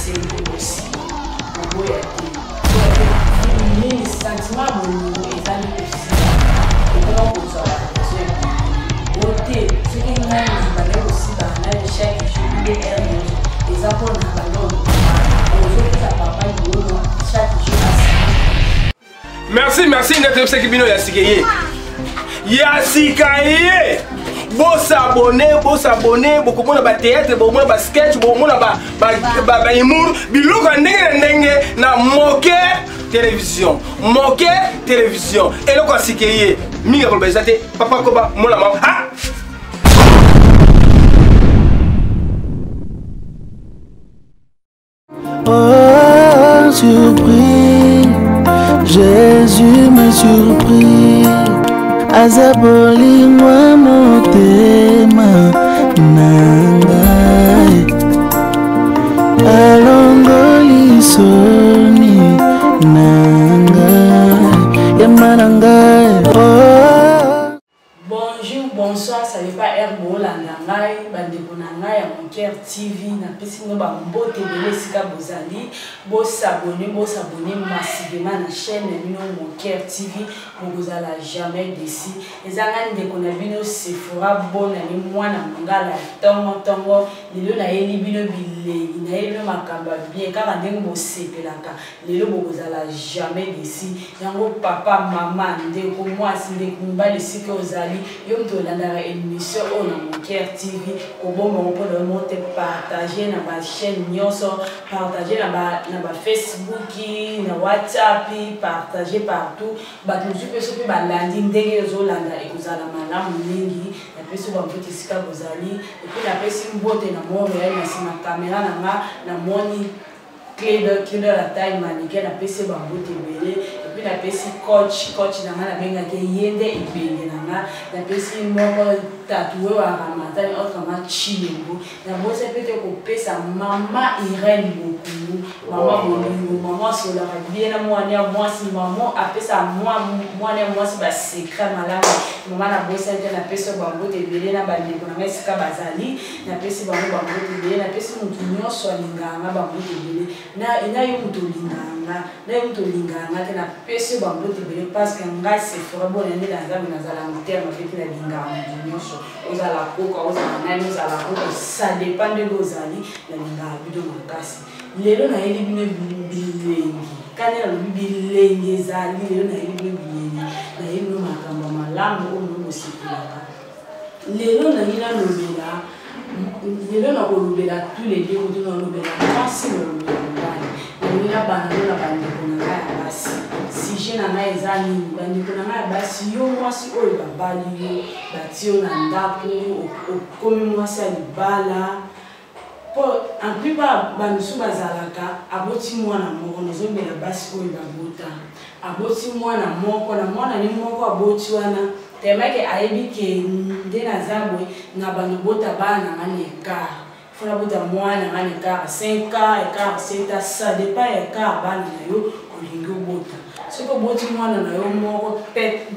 basengi aussi oboya te ni sentiment bolingo ezali kosila ekoma kozala ote soki ngai nzibale kosila na chaque jour de erne eza mpona balolo ozopesa papa liolo chaque jour merci ndete oseki bino ya sikeye Boss abonné, beaucoup de théâtre, beaucoup de sketch, beaucoup de humour, biloko ndenge na moquer télévision. Et le quoi sikeye, minga ko bezate, papa koba mona mama. Ha! Oh, surpris, Jésus m'a surpris. Azaboli mwa motema nangai alongoli soni nangai yamba nangai. Bonjour, bonsoir, ça n'est pas Herbo Landangai, bandeko nangai à Mon Cœur TV, na pesi no ba mbote bele sika bozali, bo s'abonner massivement na chaîne bino Mon Cœur TV, bozala jamais déçu. Ezanga ndeko na bino Sephora bona ni mwana mongala tongo, lelo na yeli bino bilengi, na yeli makamba bien kaka ndenge bo sepelaka, lelo bozala jamais déçu. Yango papa, maman, ndeko mwasi, ndeko mbali sika ozali, yo mtolanda émission on a Mon Cœur TV au bon moment pour le monter partager na ma chaîne nyonso, partager na ba Facebook, na WhatsApp, partager partout ba tuzu peso pe ba landi ndenge zo landa e kozala malamu mingi na peso ba mputi sika bozali et puis na pesi mbote na Montréal na sima caméra na nga na moni clé de la taille mannequin na pesi ba mbote belé et puis na pesi coach na nga na benga ke yende ibenge na pesi moko tatoué wa ramatani autrement chilengo na bose pete ko pesa mama Irène beaucoup mama bolingo mama sola bien na mwasi mama apesa mwasi ba secret malamu mama na bose ete na pesa bango te belé na bandeko na sika bazali na pesi bango te belé na pesi mutu nyonso alinganga bango te belé na yo mutu linganga te na pesi bango te belé parce que ngai Sephora bona ndi na zala mutema pete na linganga nyonso ozala koka ozala nani ozala koka ça dépend de l'ozali na linganga bido makasi lelo na yeli bino bilengi kane na bilengi ezali lelo na yeli bino bilengi na yeli bino makambo malamu oyo mosepelaka lelo na yina lobela lelo na kolobela tous les deux koto na lobela mwasi na lobela mobali na yina bandeko na bandeko na ngai ya basi sujet na ngai eza nini bandeko na ngai ya basi yo mwasi oyo babali yo bati yo na ndako okomi mwasi ya libala en plupart banusu bazalaka aboti mwana moko nazomela basi oyo babota aboti mwana moko na mwana ni moko aboti wana temake ayebi ke nde nazabwe na banobota bana ngani ekart fona bota mwana ngani ekart 5 ans ekart 7 ans ça dépend ekart bana na yo olingi obota soki oboti mwana na yo moko pete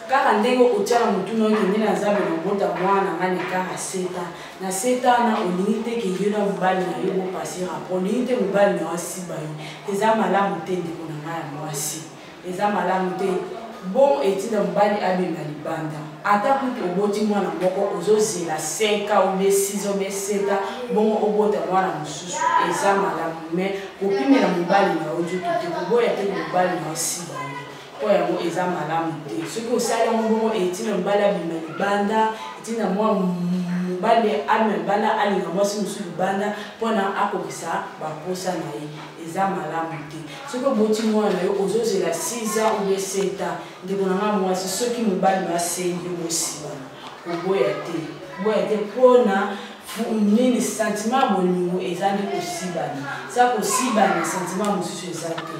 kaka ndenge otiala mutu na okende na zabe na bota mwana ngani kaka 7 ans na 7 ans na olingi te ke yo na mobali na yo bopasi rapport olingi te mobali na wasiba yo eza malamu te ndeko na ngai ya mwasi eza malamu te bon etina mobali abima libanda ata kutu oboti mwana moko ozozela 5 ans ou 6 ou 7 ans bon obota mwana mosusu eza malamu mais kopimela mobali na ojo te koboya te mobali na wasiba yo yango eza malamu te soki osali yango bongo etina mobali abima libanda etina mobali abima libanda alinga mwasi mosusu libanda mpona akokisa baposa na ye eza malamu te soki oboti mwana yo ozozela 6 ans ou 7 ans ndeko na nga mwasi soki mobali basengi mosibana oboya te mpona nini sentiment bolingo eza nde kosibana sa kosibana sentiment mosusu eza te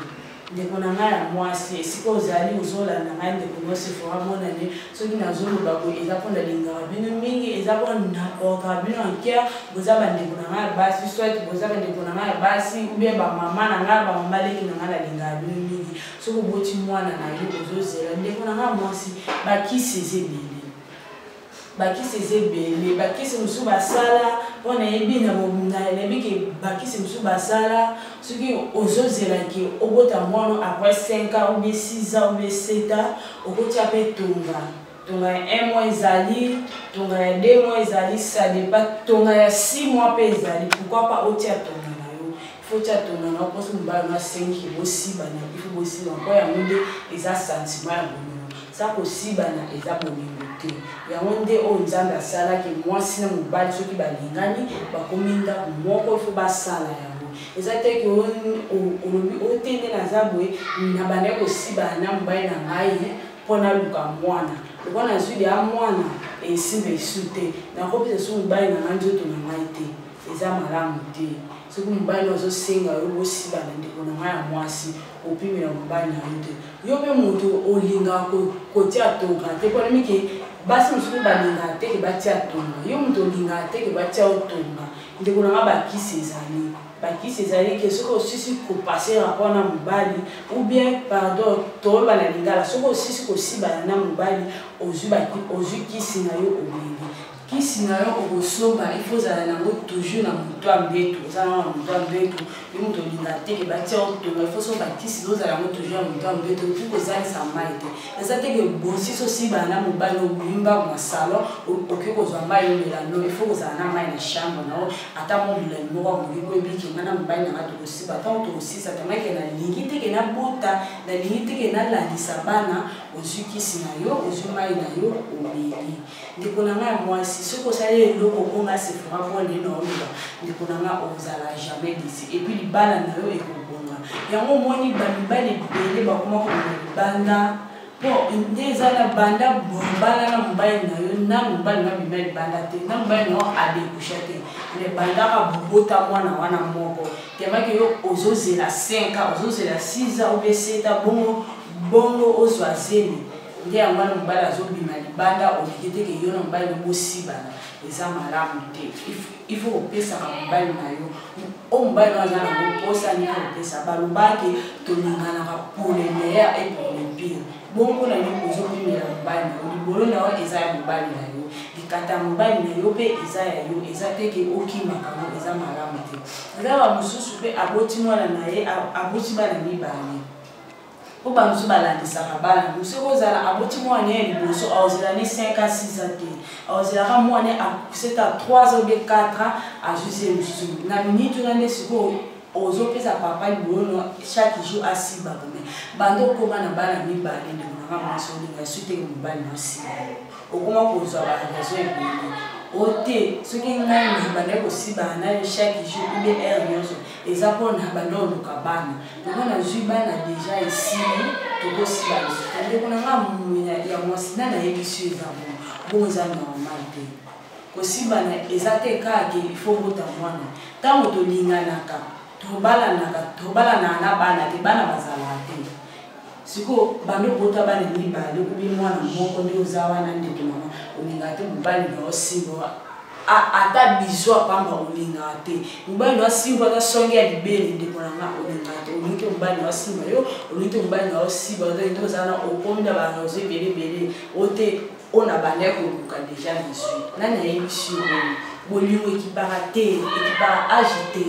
ndeko na ngai ya mwasi esika ozali ozolanda ngai ndeko na Sephora monane soki nazoloba boye eza mpona lingaka bino mingi eza mpona naportaka bino en cœur boza bandeko na ngai ya basi soit boza bandeko na ngai ya basi ubien bamama na ngai bamama leki na ngai nalingaka bino mingi soki oboti mwana na yo ozozela ndeko na ngai ya mwasi bakisi eza ebele bakisi mosusu basala on a ebi na ebi ki bakisi musu basala soki ozozela ki obota mwana après 5 ans ou bien 6 ans ou bien 7 ans okotia pe tonga tonga ya 1 mois ezali tonga ya 2 mois ezali ça dépend tonga ya 6 mois pe ezali pourquoi pas otia tonga na yo faut tia tonga na parce que mbala na 5 ki bosiba na il faut bosiba kwa ya monde eza sentiment ya bolingo ça kosiba na eza bolingo te ya monde o nzamba sala ki mwasi na mobali soki balingani bakominda moko faut basala yango eza te ki olobi otende na zabwe na bane kosiba na mobali na ngai pona luka mwana lokwana zwi ya mwana esimba esute na kopesa so mobali na ngai nzoto na ngai te eza malamu te soki mobali ozosenga yo bosiba na ndeko na ngai ya mwasi opimela mobali na yo te yo mpe moto olingaka kotia tonga te mpona mike basi mosuku balingaka te ke batia tonga yo moto olingaka te ke batia otonga ndeko na ngai bakisi ezali ke soki osisi kopase rapport na mobali ou bien pardon toyeba na lingala soki osisi kosibana na mobali ozwi kisi na yo obenge kisi na yo okosomba il faut ozala nango toujours na moto ya mbeto ozala na moto ya mbeto yo moto olingaka te ke batia otonga il faut somba kisi ozala yango toujours na moto ya mbeto mpo kozalisa mai te eza te ke bosisi osibana na mobali obimba na salon okoki kozwa mai omela no il faut kozala na mai na chambre nao ata mobulani moko akoki koyebiki nga na mobali nanga tokosiba ntango tokosisa tamake nalingi teke nabota nalingi teke nalandisa bana ozwi kisi na yo ozwi mai na yo obeli ndeko na nga ya mwasi soki osali eloko onga sefora mpo ndena oloba ndeko na nga ozala jamais disi epuis libala na yo ekobonga yango omoni bamibali ebele bakoma komona libanda mpo nde eza na banda bombala na mobali na yo na mobali na bima libanda te na mobali na yo adekusha te me bandaka bobota mwana wana moko temaki yo ozozela 5 ans ozozela 6 ans ou bien 7 ans bongo ozwa zemi nde yango wana mobali azobima libanda oliki teke yo na mobali nobosibana eza malamu te il faut opesaka mobali na yo o mobali na aza nango mposa nini opesa balobaki tolinganaka pour le meilleur et pour le pire bongo na yo ozobimela mobali na yo libolo na yo eza ya mobali na yo likata mobali na yo mpe eza ya yo eza teke okimaka ngo eza malamu te eza bamosusu mpe aboti mwana na ye aboti bana mibale po bamosusu balandisaka bana mosuku ozala aboti mwana ye liboso aozela ne 5 à 6 ans te aozelaka mwana c'est à 3 ans ou 4 ans ajusi ye mosusu na miniti wana nde sikoyo ozopesa papa libolo chaque jour asiba kome bando okoma na bana mibale ndeko nanga mwasi olinga esu teke mobali na osiba okoma kozwa baraison ebele ote soki ngai nabanda kosibana na yo chaque jour ou bien heure nyonso eza mpona banda oluka bana ndeko nazwi bana deja esili tokosibana ndeko nanga ya mwasi na nayebisi eza bongo eza normal te kosibana eza te kaka ifo bota mwana ntango tolinganaka tobalanaka na bana te bana bazalaka te siko bando bota bana mibale kubi mwana moko nde oza wana ndeko mama olingaka te mobali na osimba ata bizo apamba olingaka te mobali na osimba ata songe ya libele ndeko nanga olingaka te olingi te mobali na osimba yo olingi te mobali na osimba nde ozala na okomi na bana ozo ebelebele ote ona bana koluka deja misui nani ayebisi oyo bolingo ekipaka te ekipaka age te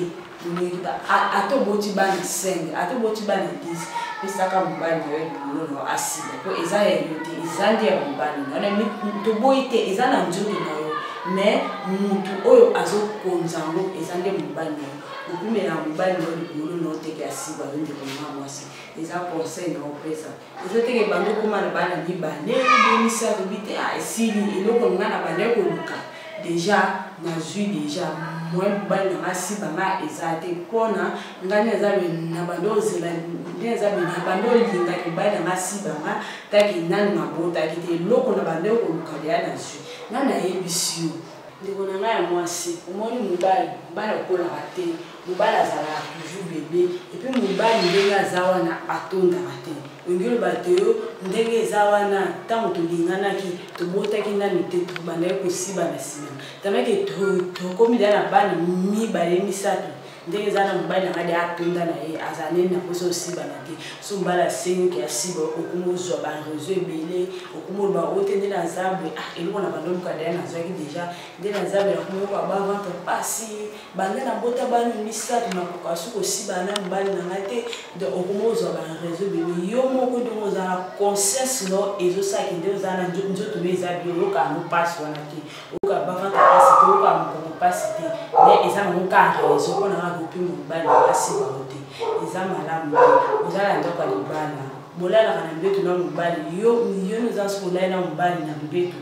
ata oboti bana 5 ata oboti bana 10 pesaka mobali na yo libolo na asila po eza ya yo te eza nde ya mobali na yo toboyi te eza na nzoto na yo mais mutu oyo azokonza ngo eza nde mobali na yo okumela mobali na yo libolo na yo teke asiba yo ndeko na mwasi eza conseil na opesa eza teke bando koma na bana mibale bemisato bite esili eloko nga na banda koluka deja nazwi deja moi mobali na nga siba nga eza te mpona ngani eza na bando ozela nde eza na bando olingaki mobali na nga siba nga taki nani mabotaki te eloko na banda koluka deya nazwi nga nayebisi yo ndeko na nga ya mwasi omoni mobali akolaka te mobali azalaka toujours bebe epuis mobali ndenge aza wana atondaka te olingi oloba te yo ndenge eza wana ntango tolinganaki tobotaki nani te tobandaki kosiba na nsima tamaki tokomi da na bana mibale misato ndenge eza na mobali nanga de atonda na ye azanene na poso osiba na te so mobali asengi asiba okoma ozwa bareseau ebele okoma oloba ote nde na nzambe eloko na bandoluka daya nazwaki deja nde na nzambe nakoma yokoa baventre pasi banda na bota bana misato nakoka soki osiba na mobali nanga te de okoma ozwa bareseau ebele yo moko ndenge oza na conscience no ezosalaki nde oza na nzoto no eza bio oyokaa no pasi wana te oyokaa baventre pasi te oyokaa mokongo pasi te mais eza nango kaka reseau mpo nanga kopima mobali asiba yo te eza malamu te ozala ndako ya libala bolalaka na mbeto na mobali yo noza soki olali na mobali na mbeto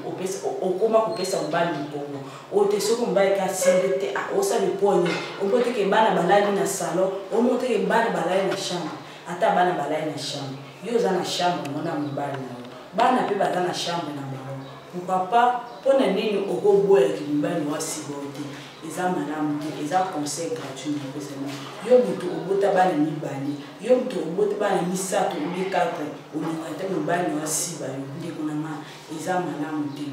okoma kopesa mobali mokongo oyo te soki mobali kasimbe te osala eponye omoteke bana balali na salon omoteke bana balali na chambre ata bana balali na chambre yo oza na chambre mona mobali na yo bana mpe baza na chambre na bango papa mpo na nini okoboyaki mobali wasiba yo te eza malamu te eza conseil gratuit na pesema yo moto obota bana mibale yo moto obota bana misato obi 4 olinga te mobali wasiba yo ndeko na nga eza malamu te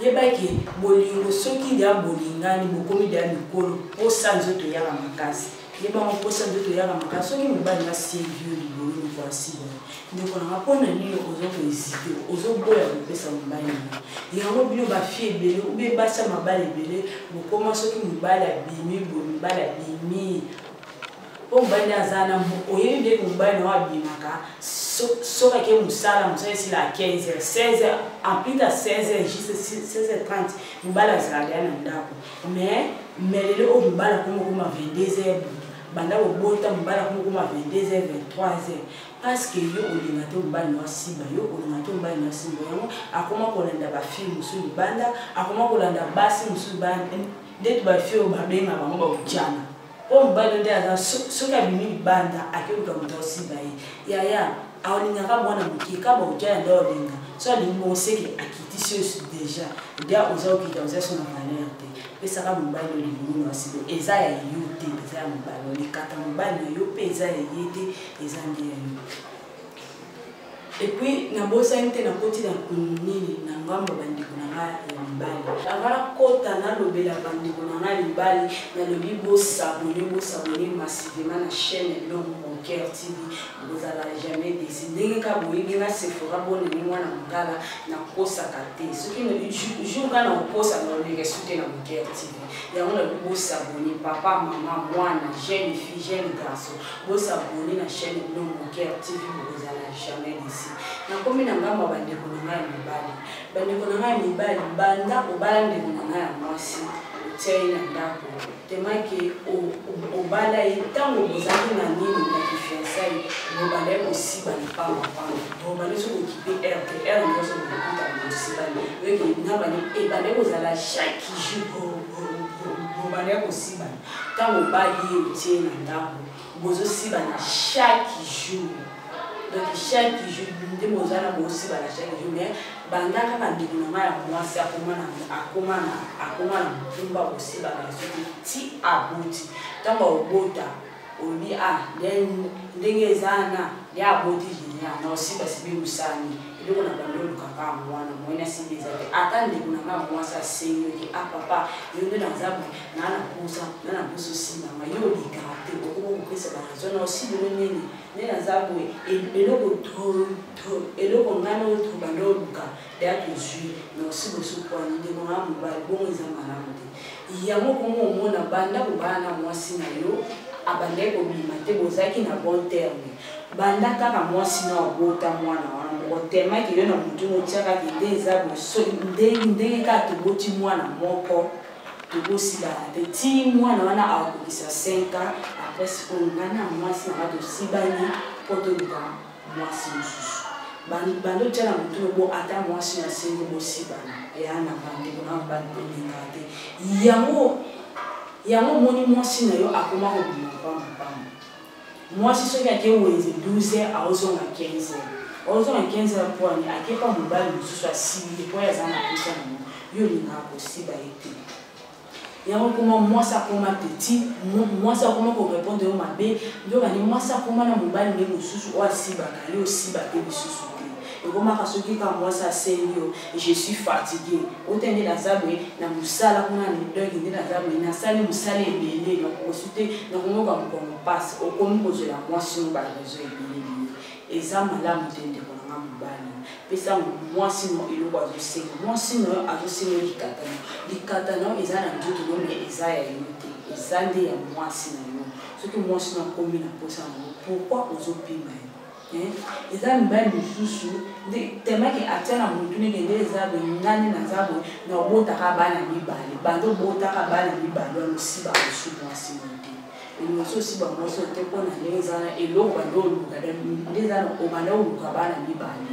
yebaki bolingo soki ndia bolingani bokomi dia mikolo posa nzoto yaka makasi yebango posa nzoto yaka makasi soki mobali wasevio libolo mokwasiba ndeko na nga mpona nini ozokohésite ozoboya kopesa mobali na yango bino bafie ebele obe basa mabali ebele bokoma soki mobali abimi boye mobali abimi mpo mobali aza na oyebi ndenge mobali na abimaka soki ake mosala esila 15h 16h ampita 16h juste 16h30 mobali azalaka ya na ndako mais lelo oyo mobali akomokoma 22h banda kobota mobali akomokoma 22h 23h parce que yo olinga te mobali na wasiba yo olinga te mobali na wasiba yango akoma kolanda bafille mosusu libanda akoma kolanda basi mosusu libanda ndeti bafille oyo babenga bango bakujana mpo mobali nde aza soki abimi libanda akeluka moto wasiba ye yaya aolingaka mwana moke kaba ojana nde olinga so alingi moseke akitisi yo deja ndia oza okita oza so na valeur te pesaka mobali olingi wasiba eza ya yo te eza ya mobali olikata mobali na yo mpe eza ya ye te eza nde ya yo epuis nabosani te nakoti na nini na ngambo bandeko na nga ya mibali anga nakota nalobela bandeko na nga mibali nalobi bosabone massivement na chaîne L'Homme Mon Cœur TV bozala jamais dési ndenge ka boyebi nga Sephora boneni mwana mongala nakosaka te soki jour nga na okosa nalobeka soute na Mon Cœur TV yango nalobi bosabone papa mama mwana jeune fille jeune garçon bosabone na chaîne L'Homme Mon Cœur TV bozala jamais dési nakomi na ngambo bandeko na nga ya mibali bandeko na nga ya mibali banda obala ndeko na nga ya mwasi otiai na ndako temaki obala ye ntango bozali na nini na kifiansai bobanda ye kosiba lipamapama bobanda soki okipe r nyonso bokokuta bosibani ebanda ye kozala chaque jour bobanda ye kosibana ntango obali ye otie na ndako bozosibana chaque jour. Donc chaque jour, nous devons aussi chaque jour, mais banda kaka ndeko na nga ya mwasi akoma na mutumba aussi ti aboti ntango obota obi ndenge ezana ya aboti jinia na osiba sibi musani eloko na bando olukaka mwana mwena sibi eza te ata ndeko na nga mwasi asengi oki papa yo nde nazabu nana posa osimama yo olikaka te okoma kopesa baraison na osibino nini nde nazabu eloko ngana oyo bando oluka deya tozwi na osiba osokwani ndeko na nga mobali bongo eza malamu te yango komo omona banda kobala na mwasi na yo abandai kobima te bozalaki na bon terme banda kaka mwasi na obota mwana wana otemaki yo na motu motiakaki nde eza ndenge kaka toboti mwana moko tokosilana te ti mwana wana akokisa 5 ans apres sikoyo ngai na mwasi nanga tosibani mpo toluka mwasi mosusu bando tia na motu obo ata mwasi na sengi bosibana eya na bandeko na bandelinga te yango moni mwasi na yo akoma kobima pamapama mwasi soki ake weze 12h aozonga 15h ozonga 15h mponi akepa mobali mosusu asibili mpo aza na posa nango yo olingaka kosiba ye te yango koma mwasi akoma petit mwasi akoma korépondre yo mabe ndokani mwasi akoma na mobali nde mosusu oyo asibaka yo osiba te lisusu te comment kasoki quand moi ça sérieux et je suis fatigué autant de la zabwe na musala kuna ni donc de la zabwe na sali musala ebele donc consulter donc on va comme passe au comme cause la moi sur ba réseau ebele et ça malamu tende kona mubani pesa moi sinon il va se c'est moi sinon a se likatana ezana ndutu no mais ezaya yote ezande ya moi sinon ce que moi sinon comme na posa pourquoi ozopima eza mibali mosusu tema ke atiana motu ndenge nde eza nani na nzambe na obotaka bana mibale bando obotaka bana mibale wana osiba mosu mwasi mo te elonso osiba mwasi te mpona ndenge eza na eloko bando oluka nde eza na obanda oluka bana mibale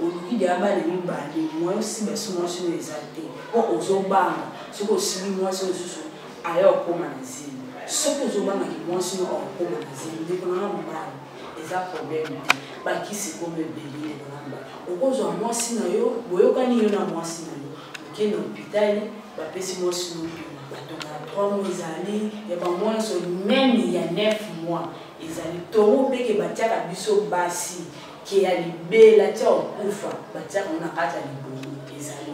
oluki deya bana mibale mwa osiba so mwasi oyo eza te mpo ozobanga soki osibi mwasi mosusu aya okóma na zemi soki ozobangaki mwasi oyo okóma na zemi ndekonanga mobali eza problème te bakisi comme ebele kolamba okozwa mwasi na yo boyokani yo na mwasi na yo okende na hôpital bapesi mwasi no batonga 3 mois ezali ya bamwasi meme ya 9 mois ezali tongo mpeke batiaka biso basi ke ya libela tia okufa batiaka ngo na kati ya libongo ezali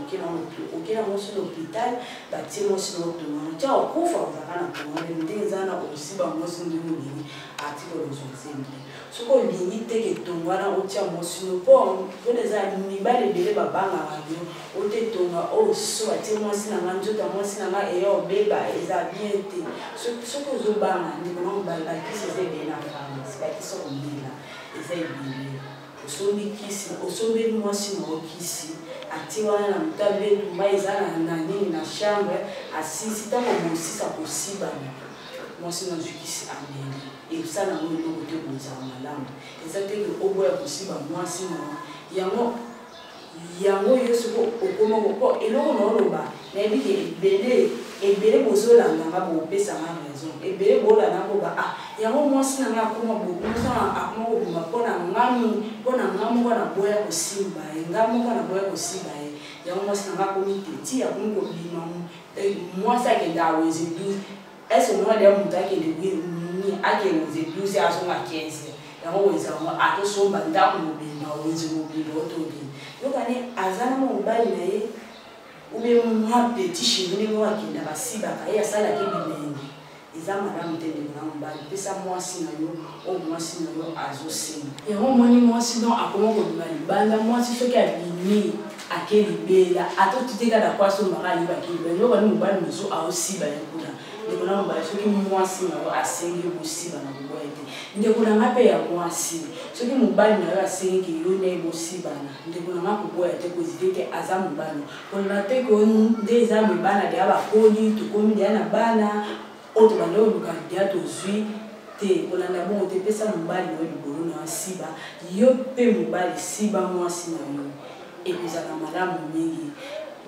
okenda mwasi na hôpital batie mwasi na otonga tia okufa ozaka na tongo nde eza na osiba mwasi ndenge olingi article ozozembe soko olingi teke tonga wana otia mwasi no mpo eza mibale ebele babangaka yo ote tonga oso batie mwasi na nga nzota mwasi na nga eya obeba eza bien te soki ozobanga ndeko na mobali bakisi eza ebele na pharmacie bakisi omela eza ebele osombi kisi osombeli mwasi na okisi ati wana na moto abetumba eza na nini na chambre asisi ntango bosisa kosibana mwasi na zwikisi ameli ebisala ngo eloko te bozala malamu eza teke oboya kosiba mwasi na yango yo soko okoma mpo eloko na oloba nayebi ke ebele bozolandanga bopesanga raison ebele bolandanga koba yango mwasi na nga akoma akoma kobima mpona ngamu wana boya kosimba ye ngamu wana boya kosimba ye yango mwasi na nga akomi teti akomi kobima mwasi akende aweze 12 est-ce que moi d'ailleurs muta ke ni akeze 12 azonga 15 yango weza ngo atosomba ndako mobimba weze mobimba otobi yokane azana mobali na ye ube mwa petit chéri ngo akenda basibaka ye asala ke bimengi eza madame tende na mobali pesa mwasi na yo o mwasi na yo azosenga yango moni mwasi donc akoma kobima libanda mwasi soki abimi akelibela atotiteka na kwaso makali bakilibela yokane mobali mosu aosiba yakuna ndeko na mobali soki mwasi na yo asengi bosiba na boboya te ndeko na nga mpe ya mwasi soki mobali na yo asengi yo naye bosibana ndeko na nga koboya te kozite te aza mobali kolona te ko nde eza mibana deya bakoli tokomi deya na bana oyo tobanda oluka deya tozwi te kolanda bongo te pesa mobali na yo libolo na yo siba yo mpe mobali siba mwasi na yo ekozala malamu mingi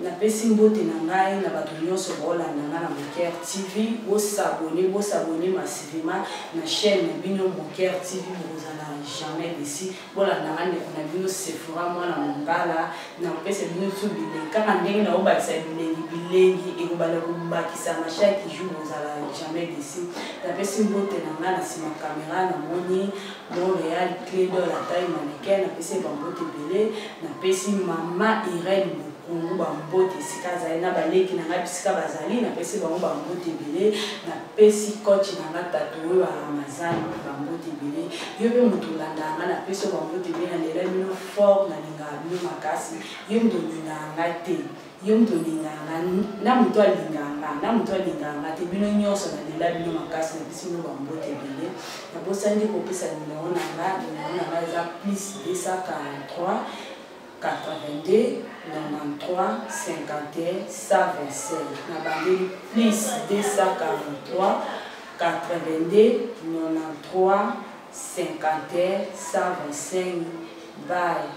napesi mbote na ngai na bato nyonso baolanda nga na Moker TV bosabone massivement na chaîne na bino Moker TV bozala jamais déçu bolanda nga ndeko na bino Sephora mwana mongala na pesa bino tu bilengi kaka ndenge na obakisa bilengi ekobala kobakisa na chaque jour bozala jamais déçu napesi mbote na nga na nsima caméra na moni Montréal clé de la taille mannequin napesi bambote ebele napesi mama Irene Kongo bambote esika azali na baleki na ngai bisika bazali napesi bango bambote ebele napesi coach na nga tatu oyo baramazani bambote ebele yo mpe moto olandanga napesi oyo bambote ebele nalela bino fort nalingaka bino makasi yo moto olingaka ngai te yo moto olingaka na moto alingaka nga te bino nyonso nalela bino makasi napesi bino bambote ebele nabosani kopesa numero na nga eza plus 243 82 93 51 125 na bandeli plus 243 82 93 51 125 bye.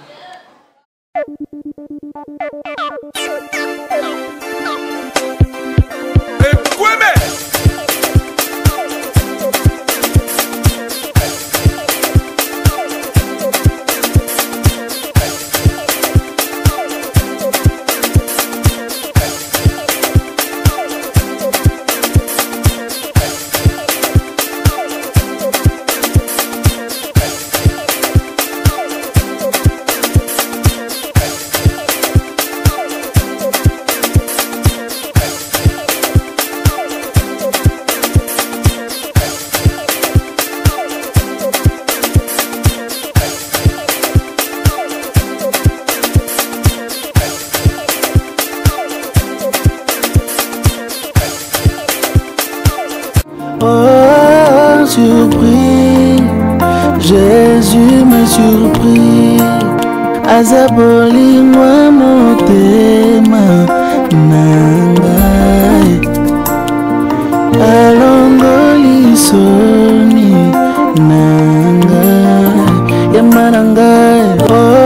surpris, Jésus m'a surpris. Azaboli moi motema nangai, alongoli soni nangai, yamanangai. Oh,